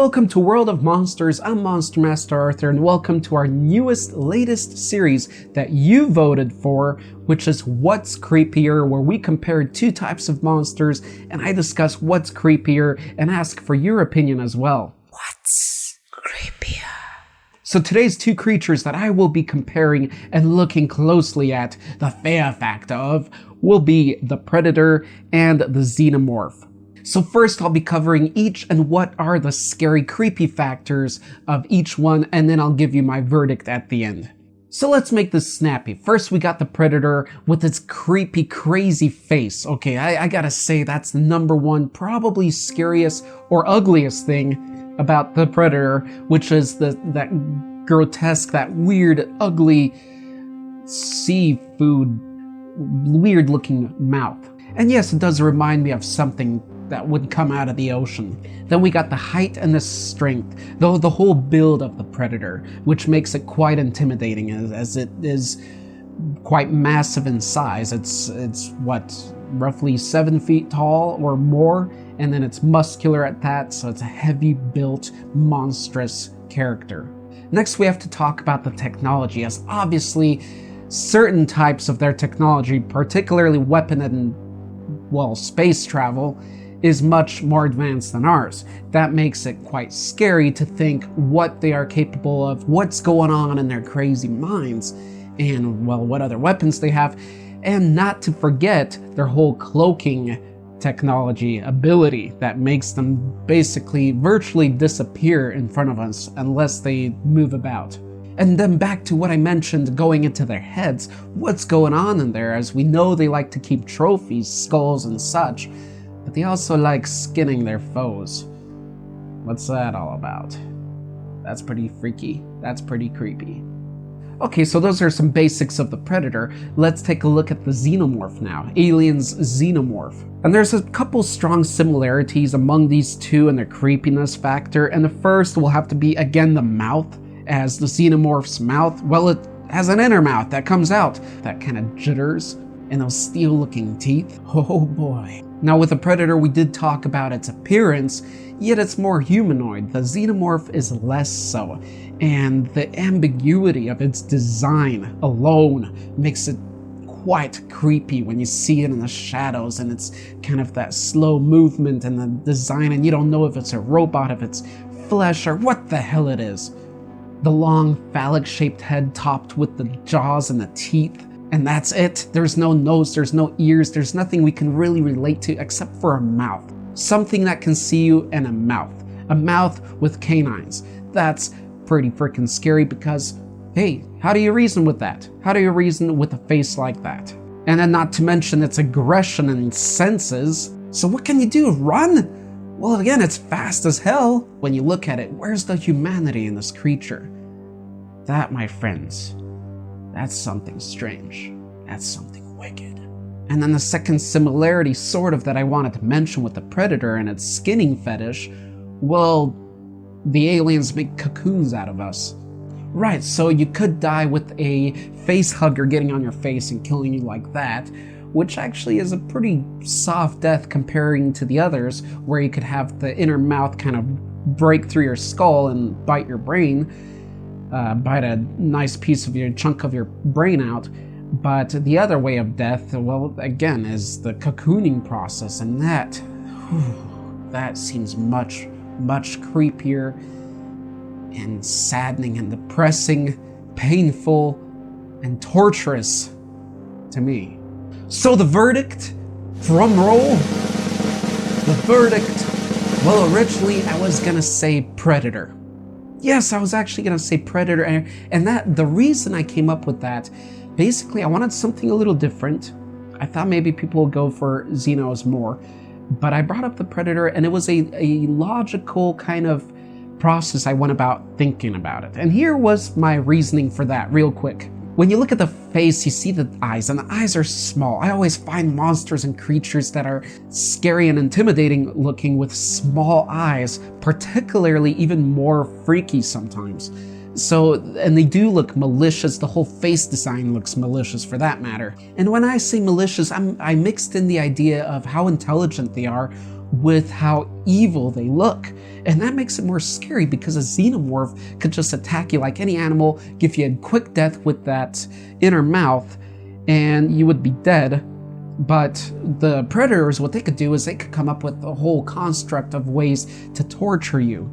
Welcome to World of Monsters. I'm Monster Master Arthur, and welcome to our latest series that you voted for, which is What's Creepier, where we compare two types of monsters, and I discuss what's creepier and ask for your opinion as well. What's creepier? So today's two creatures that I will be comparing and looking closely at the fear factor of will be the Predator and the Xenomorph. So first I'll be covering each and what are the scary creepy factors of each one, and then I'll give you my verdict at the end. So let's make this snappy. First we got the Predator with its creepy crazy face. Okay, I gotta say that's the number one, probably scariest or ugliest thing about the Predator, which is that grotesque, that weird, ugly seafood, weird looking mouth. And yes, it does remind me of something that would come out of the ocean. Then we got the height and the strength, though the whole build of the Predator, which makes it quite intimidating as it is quite massive in size. It's what, roughly 7 feet tall or more, and then it's muscular at that, so it's a heavy built, monstrous character. Next we have to talk about the technology, as obviously certain types of their technology, particularly weapon and, well, space travel, is much more advanced than ours. That makes it quite scary to think what they are capable of, what's going on in their crazy minds, and, well, what other weapons they have, and not to forget their whole cloaking technology ability that makes them basically virtually disappear in front of us unless they move about. And then back to what I mentioned going into their heads, what's going on in there, as we know they like to keep trophies, skulls and such, but they also like skinning their foes. What's that all about? That's pretty freaky. That's pretty creepy. Okay, so those are some basics of the Predator. Let's take a look at the Xenomorph now. Alien's Xenomorph. And there's a couple strong similarities among these two and their creepiness factor, and the first will have to be, again, the mouth. As the Xenomorph's mouth, well, it has an inner mouth that comes out, that kind of jitters, and those steel-looking teeth. Oh boy. Now with the Predator, we did talk about its appearance, yet it's more humanoid. The Xenomorph is less so, and the ambiguity of its design alone makes it quite creepy when you see it in the shadows, and it's kind of that slow movement and the design, and you don't know if it's a robot, if it's flesh, or what the hell it is. The long phallic-shaped head topped with the jaws and the teeth, and that's it. There's no nose, there's no ears, there's nothing we can really relate to except for a mouth. Something that can see you, and a mouth. A mouth with canines. That's pretty freaking scary because, hey, how do you reason with that? How do you reason with a face like that? And then not to mention its aggression and senses. So what can you do? Run? Well, again, it's fast as hell. When you look at it, where's the humanity in this creature? That, my friends, that's something strange. That's something wicked. And then the second similarity, sort of, that I wanted to mention with the Predator and its skinning fetish, well, the aliens make cocoons out of us. Right, so you could die with a face hugger getting on your face and killing you like that, which actually is a pretty soft death comparing to the others, where you could have the inner mouth kind of break through your skull and bite your brain, bite a nice piece of your chunk of your brain out. But the other way of death, well, again, is the cocooning process, and that seems much, much creepier and saddening and depressing, painful and torturous to me. So the verdict, drum roll, the verdict, well, originally I was gonna say Predator. Yes, I was actually gonna say Predator, and that, the reason I came up with that, basically I wanted something a little different. I thought maybe people would go for Xenos more, but I brought up the Predator, and it was a logical kind of process I went about thinking about it. And here was my reasoning for that, real quick. When you look at the face, you see the eyes, and the eyes are small. I always find monsters and creatures that are scary and intimidating looking with small eyes, particularly even more freaky sometimes. So, and they do look malicious. The whole face design looks malicious for that matter. And when I say malicious, I mixed in the idea of how intelligent they are with how evil they look. And that makes it more scary because a xenomorph could just attack you like any animal, give you a quick death with that inner mouth, and you would be dead. But the predators, what they could do is they could come up with a whole construct of ways to torture you.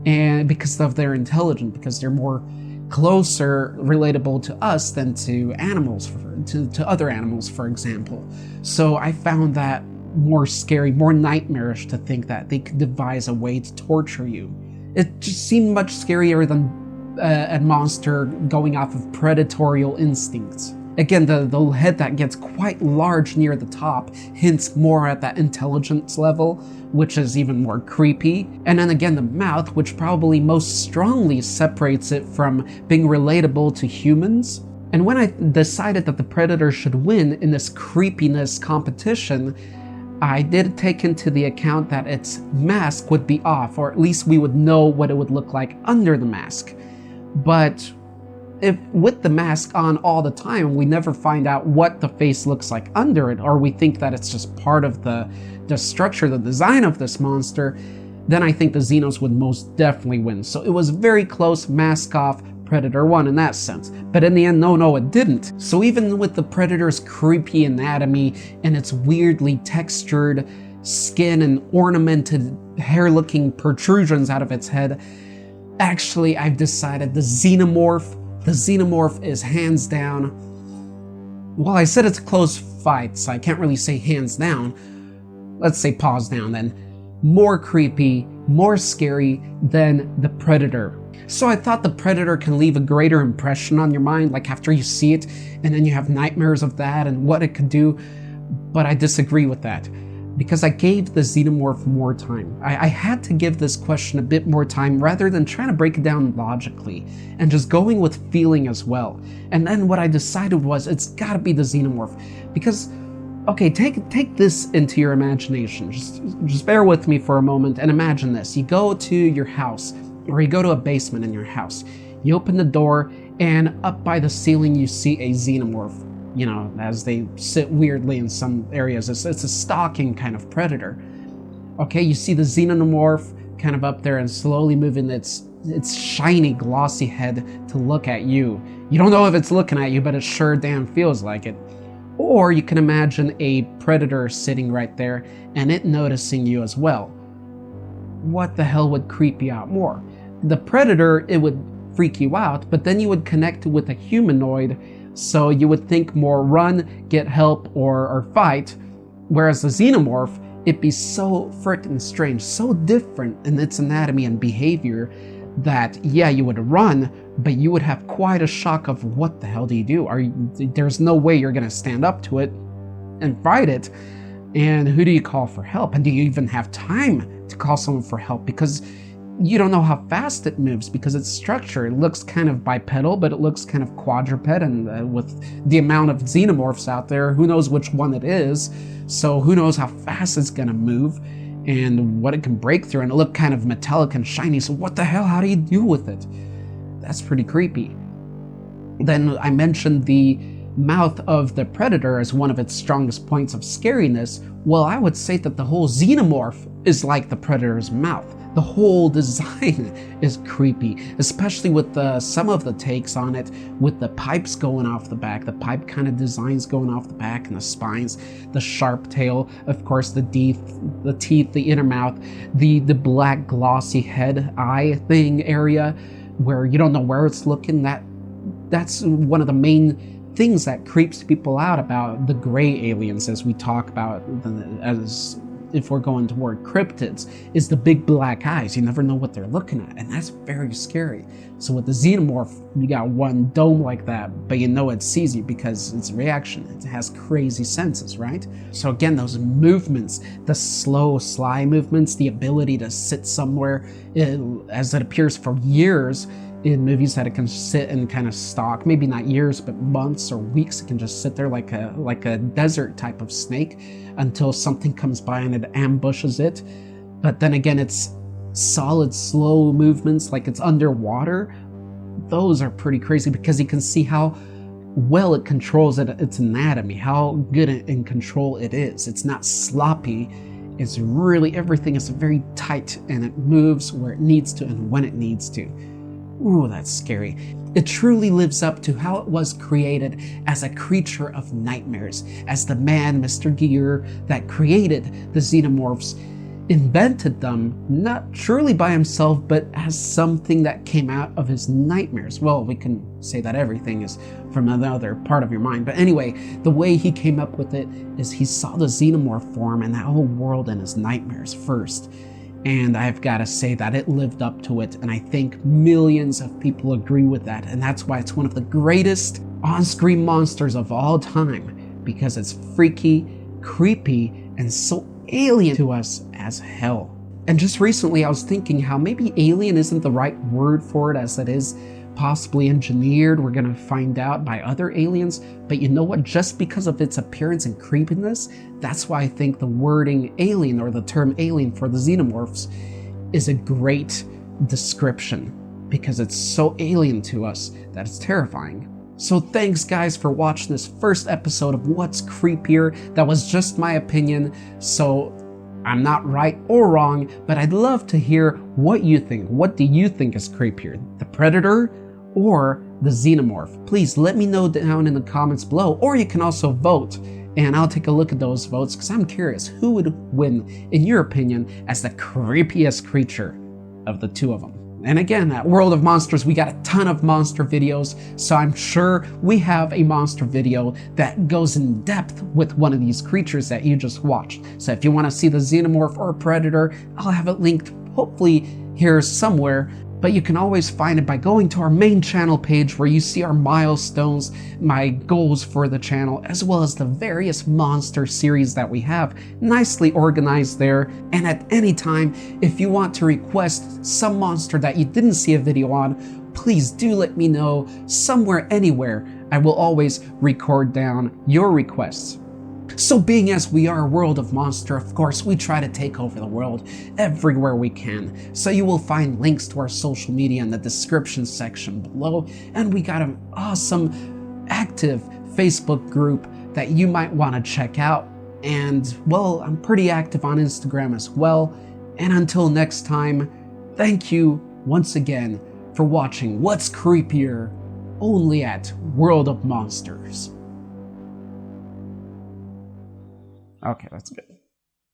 And because of their intelligence, because they're more closer relatable to us than to animals, to other animals, for example. So I found that more scary, more nightmarish to think that they could devise a way to torture you. It just seemed much scarier than a monster going off of predatorial instincts. Again, the head that gets quite large near the top hints more at that intelligence level, which is even more creepy. And then again, the mouth, which probably most strongly separates it from being relatable to humans. And when I decided that the predator should win in this creepiness competition, I did take into the account that its mask would be off, or at least we would know what it would look like under the mask. But if with the mask on all the time, we never find out what the face looks like under it, or we think that it's just part of the structure, the design of this monster, then I think the Xenos would most definitely win. So it was very close, mask off, Predator won in that sense. But in the end, no, it didn't. So even with the Predator's creepy anatomy and its weirdly textured skin and ornamented hair-looking protrusions out of its head, actually I've decided the Xenomorph is hands down. Well, I said it's a close fight, so I can't really say hands down. Let's say paws down then. More creepy, more scary than the Predator. So I thought the Predator can leave a greater impression on your mind, like after you see it, and then you have nightmares of that and what it could do. But I disagree with that, because I gave the Xenomorph more time. I had to give this question a bit more time rather than trying to break it down logically, and just going with feeling as well. And then what I decided was, it's gotta be the Xenomorph, because, okay, take this into your imagination. Just bear with me for a moment and imagine this. You go to your house, or you go to a basement in your house. You open the door, and up by the ceiling you see a Xenomorph. You know, as they sit weirdly in some areas. It's a stalking kind of predator. Okay, you see the Xenomorph kind of up there and slowly moving its shiny, glossy head to look at you. You don't know if it's looking at you, but it sure damn feels like it. Or you can imagine a predator sitting right there and it noticing you as well. What the hell would creep you out more? The predator, it would freak you out, but then you would connect with a humanoid, so you would think more run, get help, or fight. Whereas the Xenomorph, it'd be so frickin' strange, so different in its anatomy and behavior that, yeah, you would run, but you would have quite a shock of what the hell do you do? There's no way you're gonna stand up to it and fight it. And who do you call for help? And do you even have time to call someone for help? Because you don't know how fast it moves, because its structure, it looks kind of bipedal, but it looks kind of quadruped, and with the amount of Xenomorphs out there, who knows which one it is, so who knows how fast it's gonna move and what it can break through, and it looked kind of metallic and shiny, so what the hell, how do you deal with it? That's pretty creepy. Then I mentioned the mouth of the Predator as one of its strongest points of scariness. Well, I would say that the whole Xenomorph is like the Predator's mouth. The whole design is creepy, especially with some of the takes on it, with the pipes going off the back, the pipe kind of designs going off the back, and the spines, the sharp tail, of course the teeth, the inner mouth, the black glossy head eye thing area where you don't know where it's looking. That's one of the main things that creeps people out about the gray aliens, as we talk about, as if we're going toward cryptids, is the big black eyes. You never know what they're looking at, and that's very scary. So with the Xenomorph, you got one dome like that, but you know it sees you because it's a reaction. It has crazy senses, right? So again, those movements, the slow, sly movements, the ability to sit somewhere, as it appears for years in movies, that it can sit and kind of stalk, maybe not years, but months or weeks. It can just sit there like a desert type of snake until something comes by and it ambushes it. But then again, it's solid, slow movements like it's underwater. Those are pretty crazy because you can see how well it controls its anatomy, how good in control it is. It's not sloppy. is really, everything is very tight and it moves where it needs to and when it needs to. Ooh, that's scary. It truly lives up to how it was created as a creature of nightmares, as the man, Mr. Gear, that created the Xenomorphs, invented them, not truly by himself, but as something that came out of his nightmares. Well, we can say that everything is from another part of your mind, but anyway, the way he came up with it is he saw the Xenomorph form and that whole world in his nightmares first. And I've got to say that it lived up to it, and I think millions of people agree with that, and that's why it's one of the greatest on-screen monsters of all time, because it's freaky, creepy, and so alien to us as hell. And just recently I was thinking how maybe alien isn't the right word for it, as it is possibly engineered. We're gonna find out by other aliens, but you know what, just because of its appearance and creepiness, that's why I think the wording alien, or the term alien for the Xenomorphs, is a great description, because it's so alien to us that it's terrifying. So thanks guys for watching this first episode of What's Creepier. That was just my opinion, so I'm not right or wrong, but I'd love to hear what you think. What do you think is creepier, the Predator or the Xenomorph? Please let me know down in the comments below, or you can also vote, and I'll take a look at those votes because I'm curious who would win, in your opinion, as the creepiest creature of the two of them. And again, at World of Monsters, we got a ton of monster videos, so I'm sure we have a monster video that goes in depth with one of these creatures that you just watched. So if you want to see the Xenomorph or Predator, I'll have it linked hopefully here somewhere. But you can always find it by going to our main channel page, where you see our milestones, my goals for the channel, as well as the various monster series that we have nicely organized there. And at any time, if you want to request some monster that you didn't see a video on, please do let me know somewhere, anywhere. I will always record down your requests. So being as we are a World of Monster, of course, we try to take over the world everywhere we can. So you will find links to our social media in the description section below. And we got an awesome active Facebook group that you might want to check out. And well, I'm pretty active on Instagram as well. And until next time, thank you once again for watching What's Creepier, only at World of Monsters. Okay, that's good.